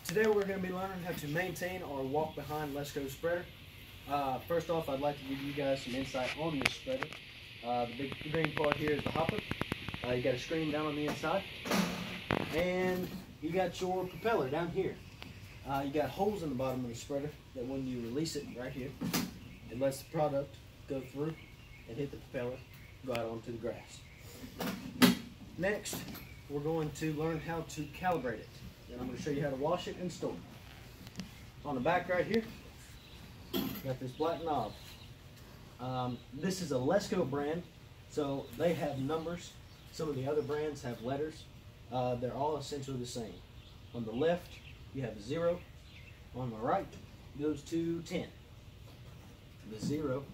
Today we're going to be learning how to maintain our Walkbehind Let's Go spreader. First off, I'd like to give you guys some insight on this spreader. The big green part here is the hopper. You got a screen down on the inside, and you got your propeller down here. You got holes in the bottom of the spreader that when you release it right here, it lets the product go through and hit the propeller, go out onto the grass. Next, we're going to learn how to calibrate it. Then I'm going to show you how to wash it and store it. On the back right here, got this black knob. This is a Let's Go brand, so they have numbers. Some of the other brands have letters. They're all essentially the same. On the left, you have a 0. On the right, it goes to 10. The 0,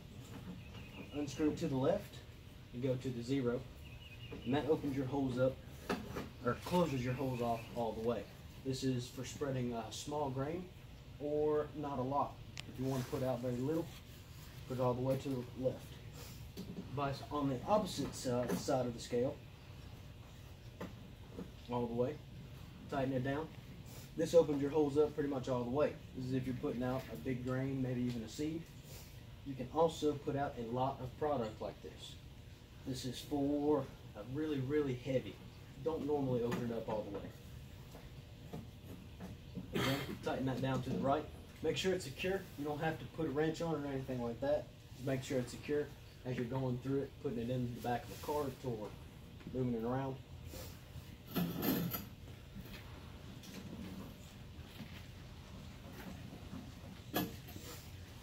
unscrew it to the left, and go to the 0, and that opens your holes up, or closes your holes off all the way. This is for spreading small grain or not a lot. If you want to put out very little, put it all the way to the left. Vice on the opposite side of the scale, all the way, tighten it down. This opens your holes up pretty much all the way. This is if you're putting out a big grain, maybe even a seed. You can also put out a lot of product like this. This is for a really, really heavy. Don't normally open it up all the way. Again, tighten that down to the right. Make sure it's secure. You don't have to put a wrench on it or anything like that. Just make sure it's secure as you're going through it, putting it in the back of the cart or moving it around.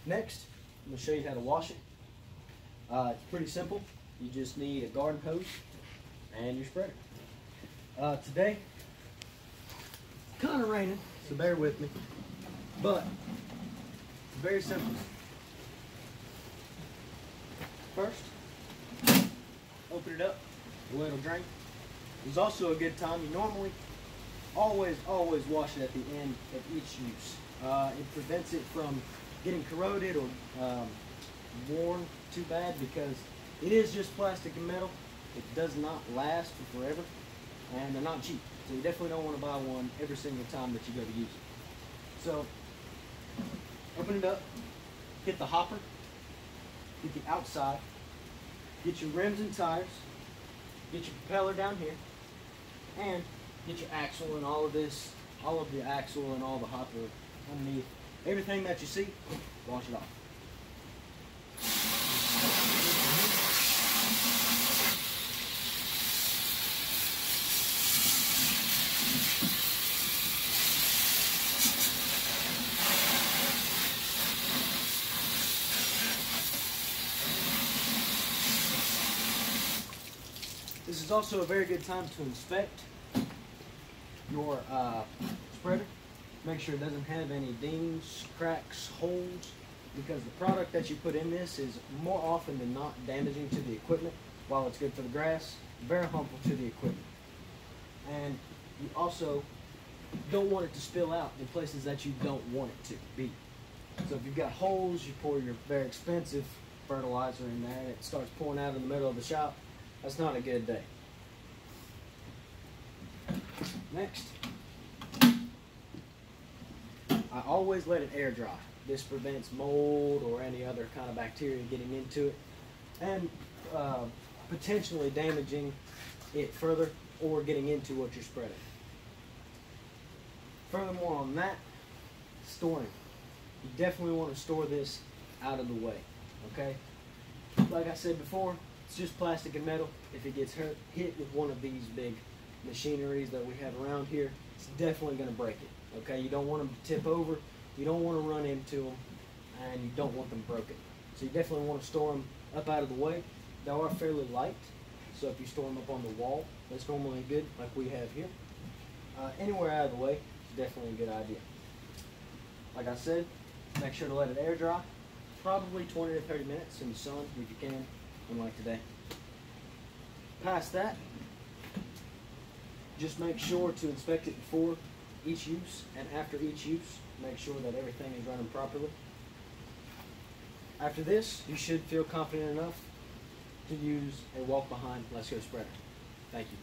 Next, I'm going to show you how to wash it. It's pretty simple. You just need a garden hose and your spreader. Today, it's kind of raining, so bear with me, but it's very simple. First, open it up, the lid will drain. There's also a good time. You normally always wash it at the end of each use. It prevents it from getting corroded or worn too bad, because it is just plastic and metal. It does not last for forever, and they're not cheap. So you definitely don't want to buy one every single time that you go to use it. So open it up, get the hopper, get the outside, get your rims and tires, get your propeller down here, and get your axle and all of this, all of the axle and all the hopper underneath. Everything that you see, wash it off. This is also a very good time to inspect your spreader. Make sure it doesn't have any dings, cracks, holes, because the product that you put in this is more often than not damaging to the equipment. While it's good for the grass, very harmful to the equipment. And you also don't want it to spill out in places that you don't want it to be. So if you've got holes, you pour your very expensive fertilizer in there and it starts pouring out in the middle of the shop, that's not a good day. Next, I always let it air dry. This prevents mold or any other kind of bacteria getting into it and potentially damaging it further or getting into what you're spreading. Furthermore on that, storing. You definitely want to store this out of the way, okay? Like I said before, it's just plastic and metal. If it gets hit with one of these big machineries that we have around here, it's definitely going to break it. Okay, you don't want them to tip over, you don't want to run into them, and you don't want them broken. So you definitely want to store them up out of the way. They are fairly light, so if you store them up on the wall, that's normally good, like we have here. Anywhere out of the way is definitely a good idea. Like I said, make sure to let it air dry, probably 20 to 30 minutes in the sun if you can, unlike today. Past that, just make sure to inspect it before each use and after each use. Make sure that everything is running properly. After this, you should feel confident enough to use a Walkbehind Let's Go spreader. Thank you.